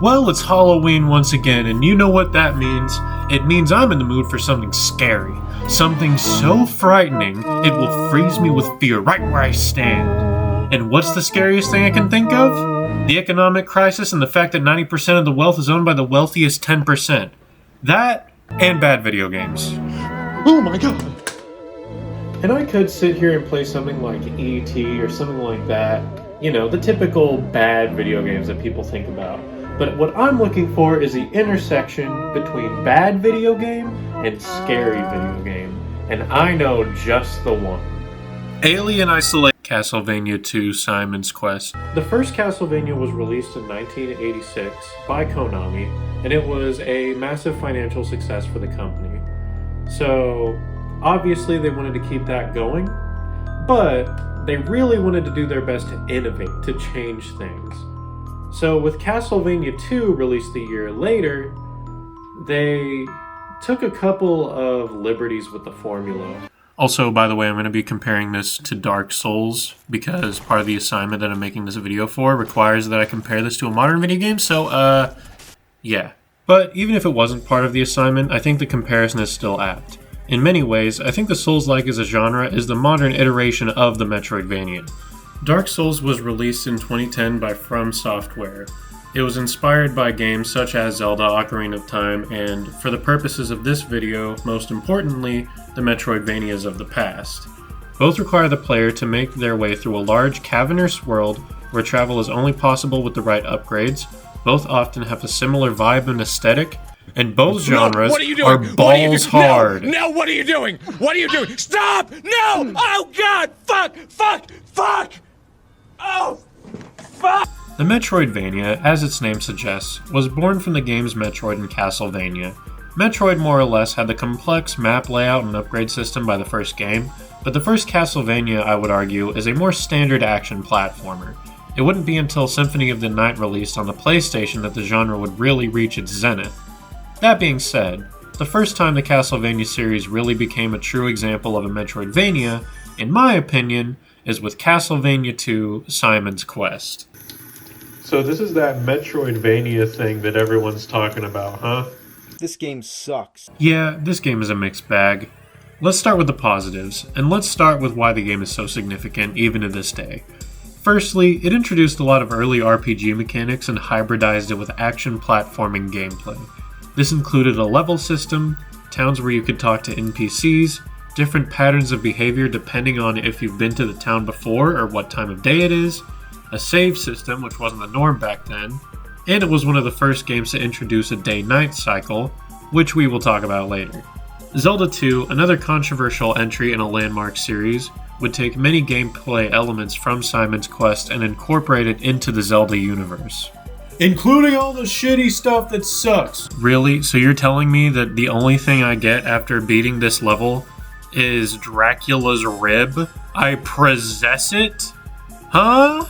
Well, it's Halloween once again, and you know what that means. It means I'm in the mood for something scary. Something so frightening, it will freeze me with fear right where I stand. And what's the scariest thing I can think of? The economic crisis and the fact that 90% of the wealth is owned by the wealthiest 10%. That, and bad video games. Oh my god! And I could sit here and play something like E.T. or something like that. You know, the typical bad video games that people think about. But what I'm looking for is the intersection between bad video game and scary video game. And I know just the one. Alien Isolation Castlevania II Simon's Quest. The first Castlevania was released in 1986 by Konami, and it was a massive financial success for the company. So, obviously they wanted to keep that going, but they really wanted to do their best to innovate, to change things. So with Castlevania 2 released a year later, they took a couple of liberties with the formula. Also, by the way, I'm going to be comparing this to Dark Souls because part of the assignment that I'm making this video for requires that I compare this to a modern video game, so, yeah. But even if it wasn't part of the assignment, I think the comparison is still apt. In many ways, I think the Souls-like as a genre is the modern iteration of the Metroidvania. Dark Souls was released in 2010 by From Software. It was inspired by games such as Zelda Ocarina of Time and, for the purposes of this video, most importantly, the Metroidvanias of the past. Both require the player to make their way through a large, cavernous world where travel is only possible with the right upgrades. Both often have a similar vibe and aesthetic, and both genres are balls hard. No, what are you doing? What are you doing? Stop! No! Oh god! Fuck! Oh! Fuck! The Metroidvania, as its name suggests, was born from the games Metroid and Castlevania. Metroid more or less had the complex map layout and upgrade system by the first game, but the first Castlevania, I would argue, is a more standard action platformer. It wouldn't be until Symphony of the Night released on the PlayStation that the genre would really reach its zenith. That being said, the first time the Castlevania series really became a true example of a Metroidvania, in my opinion, is with Castlevania II Simon's Quest. So this is that Metroidvania thing that everyone's talking about, huh? This game sucks. Yeah, this game is a mixed bag. Let's start with the positives, and let's start with why the game is so significant even to this day. Firstly, it introduced a lot of early RPG mechanics and hybridized it with action platforming gameplay. This included a level system, towns where you could talk to NPCs, different patterns of behavior depending on if you've been to the town before or what time of day it is, a save system, which wasn't the norm back then, and it was one of the first games to introduce a day-night cycle, which we will talk about later. Zelda 2, another controversial entry in a landmark series, would take many gameplay elements from Simon's Quest and incorporate it into the Zelda universe. Including all the shitty stuff that sucks. Really? So you're telling me that the only thing I get after beating this level is Dracula's rib? I possess it? Huh?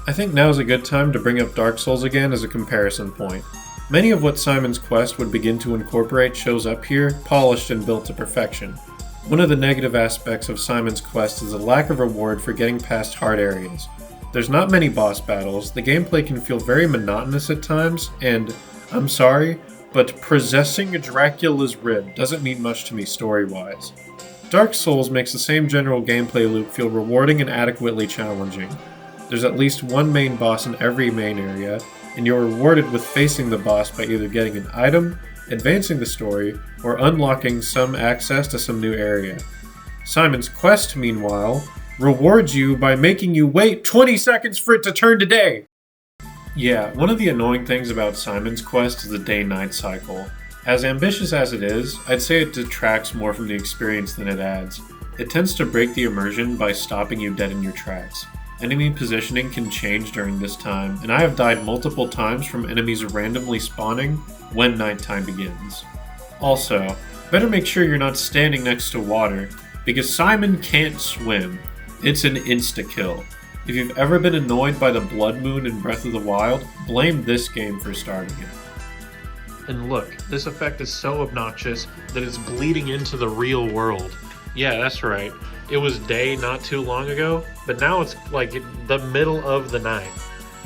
I think now's a good time to bring up Dark Souls again as a comparison point. Many of what Simon's Quest would begin to incorporate shows up here, polished and built to perfection. One of the negative aspects of Simon's Quest is the lack of reward for getting past hard areas. There's not many boss battles, the gameplay can feel very monotonous at times, and, I'm sorry, but possessing Dracula's rib doesn't mean much to me story-wise. Dark Souls makes the same general gameplay loop feel rewarding and adequately challenging. There's at least one main boss in every main area, and you're rewarded with facing the boss by either getting an item, advancing the story, or unlocking some access to some new area. Simon's Quest, meanwhile, rewards you by making you wait 20 seconds for it to turn to day! Yeah, one of the annoying things about Simon's Quest is the day-night cycle. As ambitious as it is, I'd say it detracts more from the experience than it adds. It tends to break the immersion by stopping you dead in your tracks. Enemy positioning can change during this time, and I have died multiple times from enemies randomly spawning when nighttime begins. Also, better make sure you're not standing next to water, because Simon can't swim. It's an insta-kill. If you've ever been annoyed by the Blood Moon in Breath of the Wild, blame this game for starting it. And look, this effect is so obnoxious that it's bleeding into the real world. Yeah, that's right. It was day not too long ago, but now it's like the middle of the night.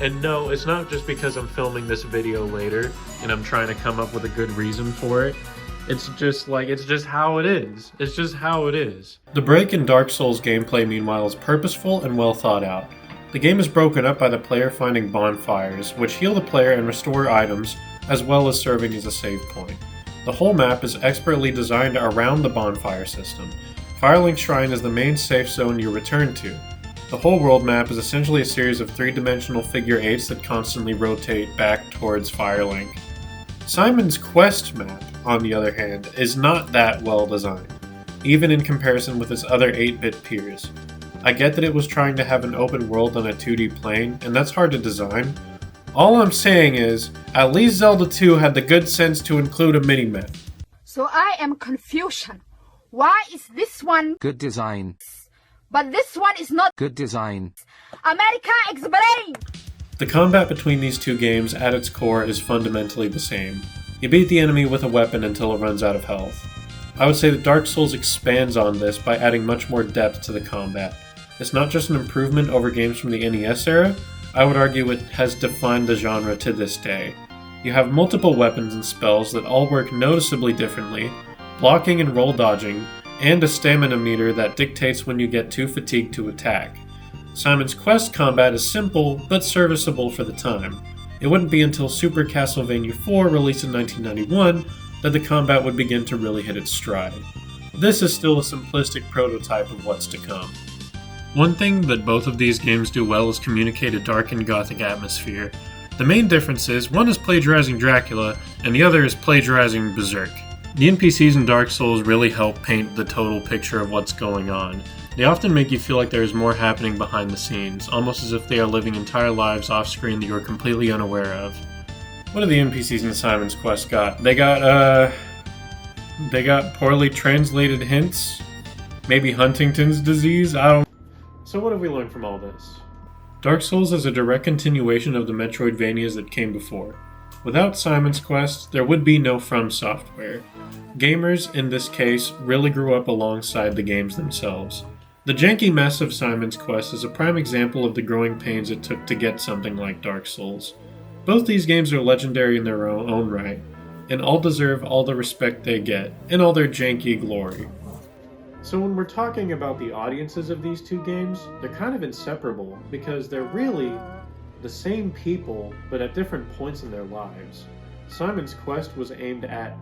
And no, it's not just because I'm filming this video later and I'm trying to come up with a good reason for it. It's just how it is. It's just how it is. The break in Dark Souls gameplay, meanwhile, is purposeful and well thought out. The game is broken up by the player finding bonfires, which heal the player and restore items, as well as serving as a save point. The whole map is expertly designed around the bonfire system. Firelink Shrine is the main safe zone you return to. The whole world map is essentially a series of three-dimensional figure eights that constantly rotate back towards Firelink. Simon's Quest map, on the other hand, is not that well designed, even in comparison with its other 8-bit peers. I get that it was trying to have an open world on a 2D plane, and that's hard to design. All I'm saying is, at least Zelda 2 had the good sense to include a minimap. So I am confusion. Why is this one good design, but this one is not good design? America, explain! The combat between these two games at its core is fundamentally the same. You beat the enemy with a weapon until it runs out of health. I would say that Dark Souls expands on this by adding much more depth to the combat. It's not just an improvement over games from the NES era, I would argue it has defined the genre to this day. You have multiple weapons and spells that all work noticeably differently, blocking and roll dodging, and a stamina meter that dictates when you get too fatigued to attack. Simon's Quest combat is simple, but serviceable for the time. It wouldn't be until Super Castlevania IV, released in 1991, that the combat would begin to really hit its stride. This is still a simplistic prototype of what's to come. One thing that both of these games do well is communicate a dark and gothic atmosphere. The main difference is, one is plagiarizing Dracula, and the other is plagiarizing Berserk. The NPCs in Dark Souls really help paint the total picture of what's going on. They often make you feel like there is more happening behind the scenes, almost as if they are living entire lives off-screen that you are completely unaware of. What do the NPCs in Simon's Quest got? They got poorly translated hints? Maybe Huntington's disease? So what have we learned from all this? Dark Souls is a direct continuation of the Metroidvanias that came before. Without Simon's Quest, there would be no From Software. Gamers, in this case, really grew up alongside the games themselves. The janky mess of Simon's Quest is a prime example of the growing pains it took to get something like Dark Souls. Both these games are legendary in their own right, and all deserve all the respect they get, and all their janky glory. So when we're talking about the audiences of these two games, they're kind of inseparable, because they're really the same people, but at different points in their lives. Simon's Quest was aimed at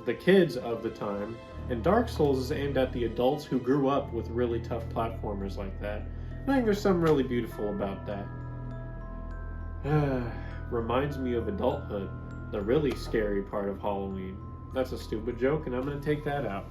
the kids of the time, and Dark Souls is aimed at the adults who grew up with really tough platformers like that. I think there's something really beautiful about that. Reminds me of adulthood, the really scary part of Halloween. That's a stupid joke, and I'm gonna take that out.